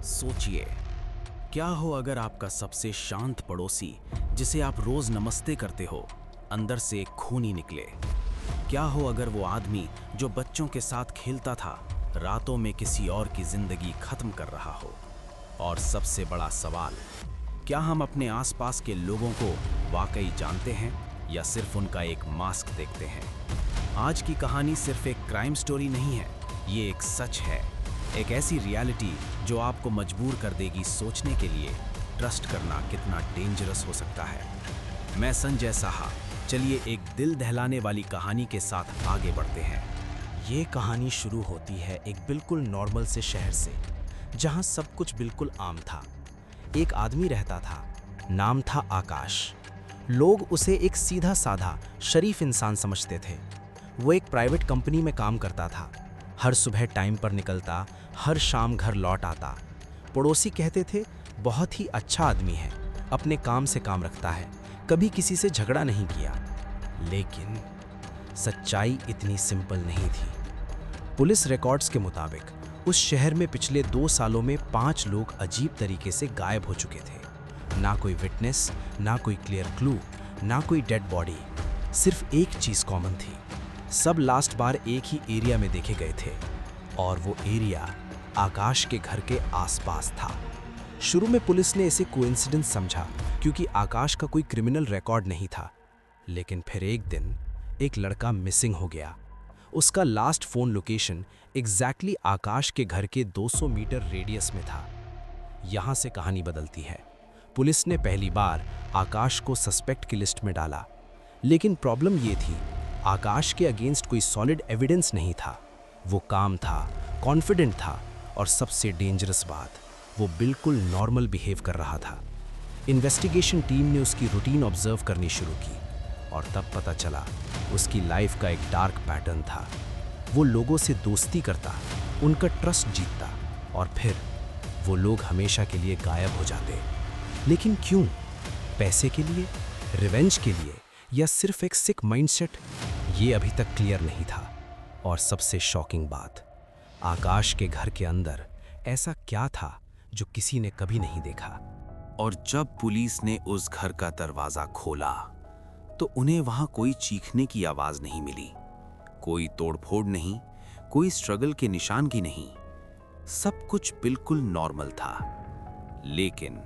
सोचिए, क्या हो अगर आपका सबसे शांत पड़ोसी, जिसे आप रोज नमस्ते करते हो, अंदर से एक खूनी निकले। क्या हो अगर वो आदमी जो बच्चों के साथ खेलता था, रातों में किसी और की जिंदगी खत्म कर रहा हो। और सबसे बड़ा सवाल, क्या हम अपने आसपास के लोगों को वाकई जानते हैं या सिर्फ उनका एक मास्क देखते हैं। आज की कहानी सिर्फ एक क्राइम स्टोरी नहीं है, ये एक सच है, एक ऐसी रियलिटी जो आपको मजबूर कर देगी सोचने के लिए ट्रस्ट करना कितना डेंजरस हो सकता है। मैं संजय साहा, चलिए एक दिल दहलाने वाली कहानी के साथ आगे बढ़ते हैं। ये कहानी शुरू होती है एक बिल्कुल नॉर्मल से शहर से, जहां सब कुछ बिल्कुल आम था। एक आदमी रहता था, नाम था आकाश। लोग उसे एक सीधा साधा शरीफ इंसान समझते थे। वो एक प्राइवेट कंपनी में काम करता था। हर सुबह टाइम पर निकलता, हर शाम घर लौट आता। पड़ोसी कहते थे, बहुत ही अच्छा आदमी है, अपने काम से काम रखता है, कभी किसी से झगड़ा नहीं किया। लेकिन सच्चाई इतनी सिंपल नहीं थी। पुलिस रिकॉर्ड्स के मुताबिक उस शहर में पिछले 2 सालों में 5 लोग अजीब तरीके से गायब हो चुके थे। ना कोई विटनेस, ना कोई क्लियर क्लू, ना कोई डेड बॉडी। सिर्फ एक चीज कॉमन थी, सब लास्ट बार एक ही एरिया में देखे गए थे, और वो एरिया आकाश के घर के आसपास था। शुरू में पुलिस ने इसे कोइंसिडेंस समझा, क्योंकि आकाश का कोई क्रिमिनल रिकॉर्ड नहीं था। लेकिन फिर एक दिन एक लड़का मिसिंग हो गया। उसका लास्ट फोन लोकेशन एग्जैक्टली आकाश के घर के 200 मीटर रेडियस में था। यहां से कहानी बदलती है। पुलिस ने पहली बार आकाश को सस्पेक्ट की लिस्ट में डाला, लेकिन प्रॉब्लम ये थी, आकाश के अगेंस्ट कोई सॉलिड एविडेंस नहीं था। वो काम था, कॉन्फिडेंट था, और सबसे डेंजरस बात, वो बिल्कुल नॉर्मल बिहेव कर रहा था। इन्वेस्टिगेशन टीम ने उसकी रूटीन ऑब्जर्व करनी शुरू की, और तब पता चला उसकी लाइफ का एक डार्क पैटर्न था। वो लोगों से दोस्ती करता, उनका ट्रस्ट जीतता, और फिर वो लोग हमेशा के लिए गायब हो जाते। लेकिन क्यों? पैसे के लिए, रिवेंज के लिए, या सिर्फ एक सिक माइंडसेट? ये अभी तक क्लियर नहीं था। और सबसे शॉकिंग बात, आकाश के घर के अंदर ऐसा क्या था जो किसी ने कभी नहीं देखा। और जब पुलिस ने उस घर का दरवाजा खोला, तो उन्हें वहां कोई चीखने की आवाज नहीं मिली, कोई तोड़फोड़ नहीं, कोई स्ट्रगल के निशान की नहीं। सब कुछ बिल्कुल नॉर्मल था। लेकिन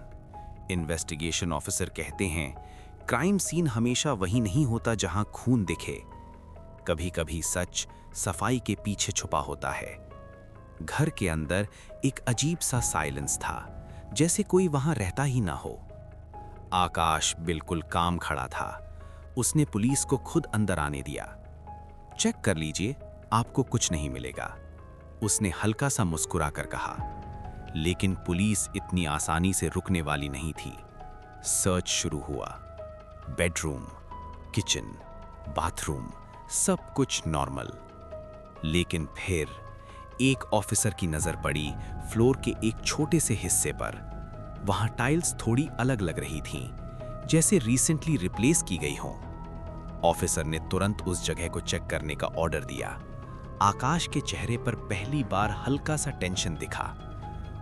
इन्वेस्टिगेशन ऑफिसर कहते हैं, क्राइम सीन हमेशा वही नहीं होता जहां खून दिखे। कभी-कभी सच सफाई के पीछे छुपा होता है। घर के अंदर एक अजीब सा साइलेंस था, जैसे कोई वहां रहता ही ना हो। आकाश बिल्कुल काम खड़ा था। उसने पुलिस को खुद अंदर आने दिया। चेक कर लीजिए, आपको कुछ नहीं मिलेगा, उसने हल्का सा मुस्कुरा कर कहा। लेकिन पुलिस इतनी आसानी से रुकने वाली नहीं थी। सर्च शुरू हुआ। बेडरूम, किचन, बाथरूम, सब कुछ नॉर्मल। लेकिन फिर एक ऑफिसर की नजर पड़ी फ्लोर के एक छोटे से हिस्से पर। वहां टाइल्स थोड़ी अलग लग रही थीं, जैसे रिसेंटली रिप्लेस की गई हों। ऑफिसर ने तुरंत उस जगह को चेक करने का ऑर्डर दिया। आकाश के चेहरे पर पहली बार हल्का सा टेंशन दिखा,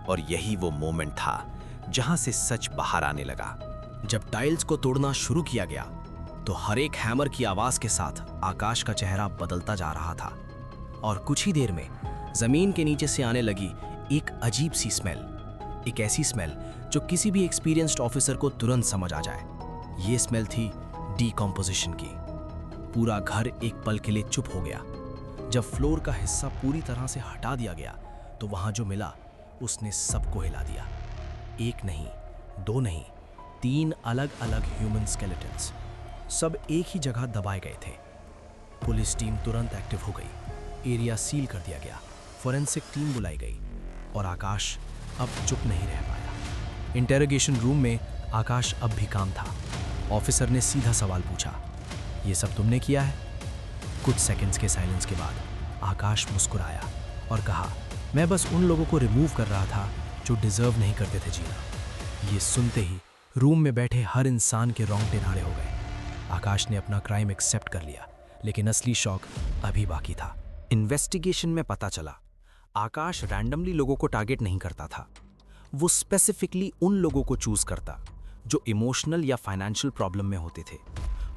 और यही वो मोमेंट था जहां से सच बाहर आने लगा। जब टाइल्स को तोड़ना शुरू किया गया, तो हर एक हैमर की आवाज के साथ आकाश का चेहरा बदलता जा रहा था। और कुछ ही देर में जमीन के नीचे से आने लगी एक अजीब सी स्मेल, एक ऐसी स्मेल जो किसी भी एक्सपीरियंस्ड ऑफिसर को तुरंत समझ आ जाए। ये स्मेल थी डीकॉम्पोजिशन की। पूरा घर एक पल के लिए चुप हो गया। जब फ्लोर का हिस्सा पूरी तरह से हटा दिया गया, तो वहां जो मिला उसने सबको हिला दिया। एक नहीं, 2 नहीं, 3 अलग अलग ह्यूमन स्केलेटन्स, सब एक ही जगह दबाए गए थे। पुलिस टीम तुरंत एक्टिव हो गई। एरिया सील कर दिया गया। फॉरेंसिक टीम बुलाई गई, और आकाश अब चुप नहीं रह पाया। इंटेरोगेशन रूम में आकाश अब भी काम था। ऑफिसर ने सीधा सवाल पूछा, ये सब तुमने किया है? कुछ सेकंड्स के साइलेंस के बाद आकाश मुस्कुराया और कहा, मैं बस उन लोगों को रिमूव कर रहा था जो डिजर्व नहीं करते थे जीना। ये सुनते ही रूम में बैठे हर इंसान के रोंगटे खड़े हो गए। आकाश ने अपना क्राइम एक्सेप्ट कर लिया, लेकिन असली शौक अभी बाकी था। इन्वेस्टिगेशन में पता चला, आकाश रैंडमली लोगों को टारगेट नहीं करता था। वो स्पेसिफिकली उन लोगों को चूज करता जो इमोशनल या फाइनेंशियल प्रॉब्लम में होते थे।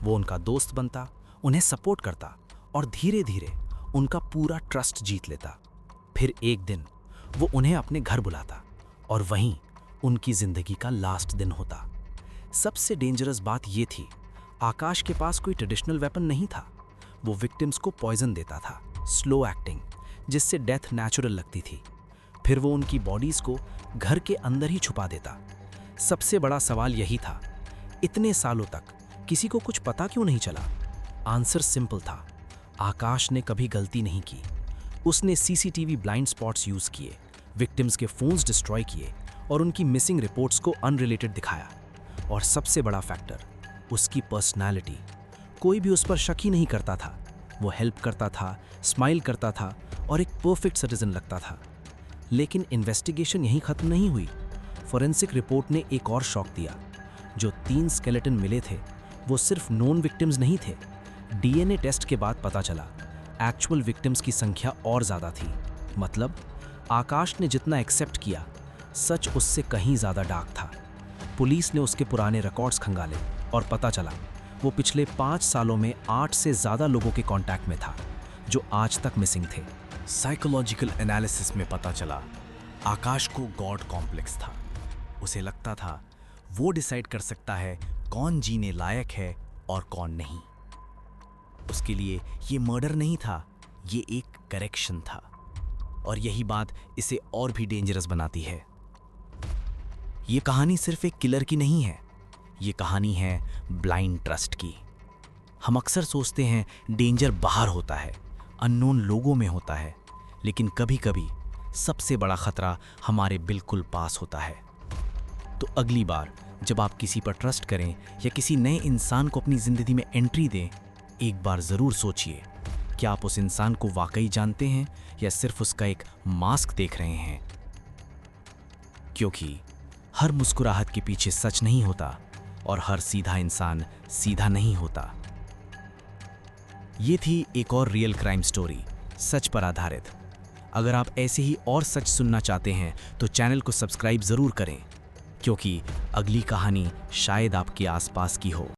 वो उनका दोस्त बनता, उन्हें सपोर्ट करता और धीरे धीरे उनका पूरा ट्रस्ट जीत लेता। फिर एक दिन वो उन्हें अपने घर बुलाता और वहीं उनकी जिंदगी का लास्ट दिन होता। सबसे डेंजरस बात ये थी, आकाश के पास कोई ट्रेडिशनल वेपन नहीं था। वो विक्टिम्स को पॉइजन देता था, स्लो एक्टिंग, जिससे डेथ नेचुरल लगती थी। फिर वो उनकी बॉडीज को घर के अंदर ही छुपा देता। सबसे बड़ा सवाल यही था, इतने सालों तक किसी को कुछ पता क्यों नहीं चला? आंसर सिंपल था, आकाश ने कभी गलती नहीं की। उसने सीसीटीवी ब्लाइंड स्पॉट्स यूज किए, विक्टिम्स के फोन्स डिस्ट्रॉय किए और उनकी मिसिंग रिपोर्ट्स को अनरिलेटेड दिखाया। और सबसे बड़ा फैक्टर, उसकी पर्सनालिटी। कोई भी उस पर शक ही नहीं करता था। वो हेल्प करता था, स्माइल करता था और एक परफेक्ट सिटीजन लगता था। लेकिन इन्वेस्टिगेशन यहीं खत्म नहीं हुई। फॉरेंसिक रिपोर्ट ने एक और शॉक दिया। जो 3 स्केलेटन मिले थे वो सिर्फ नोन विक्टिम्स नहीं थे। डीएनए टेस्ट के बाद पता चला एक्चुअल विक्टिम्स की संख्या और ज़्यादा थी। मतलब आकाश ने जितना एक्सेप्ट किया, सच उससे कहीं ज़्यादा डार्क था। पुलिस ने उसके पुराने रिकॉर्ड्स खंगाले और पता चला वो पिछले 5 सालों में 8 से ज़्यादा लोगों के कांटेक्ट में था जो आज तक मिसिंग थे। साइकोलॉजिकल एनालिसिस में पता चला आकाश को गॉड कॉम्प्लेक्स था। उसे लगता था वो डिसाइड कर सकता है कौन जीने लायक है और कौन नहीं। उसके लिए ये मर्डर नहीं था, ये एक करेक्शन था। और यही बात इसे और भी डेंजरस बनाती है। ये कहानी सिर्फ एक किलर की नहीं है, ये कहानी है ब्लाइंड ट्रस्ट की। हम अक्सर सोचते हैं डेंजर बाहर होता है, अननोन लोगों में होता है, लेकिन कभी-कभी सबसे बड़ा खतरा हमारे बिल्कुल पास होता है। तो अगली बार जब आप किसी पर ट्रस्ट करें या किसी नए इंसान को अपनी जिंदगी में एंट्री दें, एक बार जरूर सोचिए कि आप उस इंसान को वाकई जानते हैं या सिर्फ उसका एक मास्क देख रहे हैं। क्योंकि हर मुस्कुराहट के पीछे सच नहीं होता और हर सीधा इंसान सीधा नहीं होता। ये थी एक और रियल क्राइम स्टोरी, सच पर आधारित। अगर आप ऐसे ही और सच सुनना चाहते हैं तो चैनल को सब्सक्राइब जरूर करें, क्योंकि अगली कहानी शायद आपके आसपास की हो।